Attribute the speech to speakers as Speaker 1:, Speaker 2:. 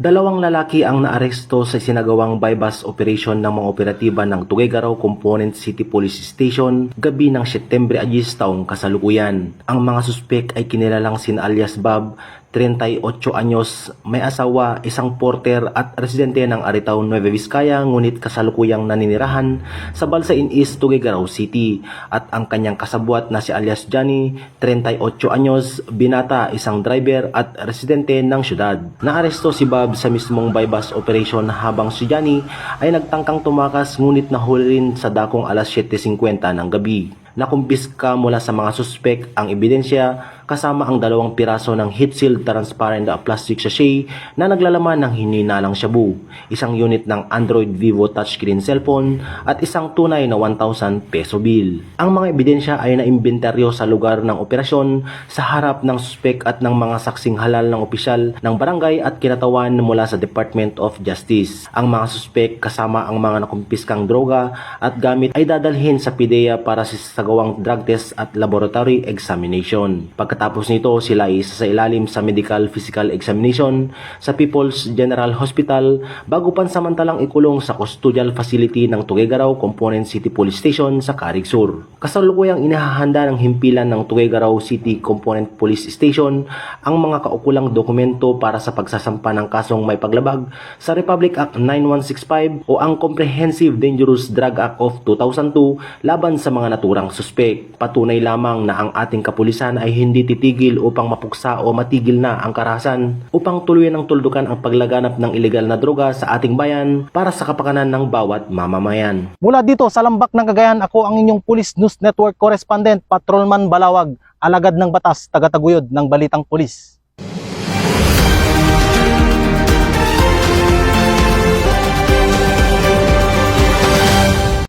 Speaker 1: Dalawang lalaki ang naaresto sa sinagawang bypass operation ng mga operatiba ng Tuguegarao Component City Police Station gabi ng Setyembre 10 taong kasalukuyan. Ang mga suspek ay kinilalang sina alias Bob, 38 anyos, may asawa, isang porter at residente ng Aritaw, Nueva Vizcaya ngunit kasalukuyang naninirahan sa Balsain East, Tuguegarao City, at ang kanyang kasabwat na si alias Johnny, 38 anyos, binata, isang driver at residente ng syudad. Naaresto si Bob sa mismong bypass operation habang si Johnny ay nagtangkang tumakas ngunit nahuli rin sa dakong alas 7:50 ng gabi. Nakumpiska mula sa mga suspek ang ebidensya kasama ang 2 piraso ng heat sealed transparent plastic sachet na naglalaman ng hininalang shabu, isang unit ng Android Vivo touchscreen cellphone at isang tunay na 1,000 peso bill. Ang mga ebidensya ay naimbentaryo sa lugar ng operasyon sa harap ng suspek at ng mga saksing halal ng opisyal ng barangay at kinatawan mula sa Department of Justice. Ang mga suspek kasama ang mga nakumpiskang droga at gamit ay dadalhin sa PIDEA para sa sagawang drug test at laboratory examination. Pagkatapos nito, sila ay isasailalim sa medical physical examination sa People's General Hospital bago pansamantalang ikulong sa custodial facility ng Tuguegarao Component City Police Station sa Carig Sur. Kasalukuyang inihahanda ng himpilan ng Tuguegarao City Component Police Station ang mga kaukulang dokumento para sa pagsasampa ng kasong may paglabag sa Republic Act 9165 o ang Comprehensive Dangerous Drug Act of 2002 laban sa mga naturang suspek. Patunay lamang na ang ating kapulisan ay hindi titigil upang mapuksa o matigil na ang karahasan upang tuluyan ng tuldukan ang paglaganap ng ilegal na droga sa ating bayan para sa kapakanan ng bawat mamamayan.
Speaker 2: Mula dito sa Lambak ng Cagayan, ako ang inyong Police News Network Correspondent, Patrolman Balawag, alagad ng batas, taga-taguyod ng Balitang Pulis.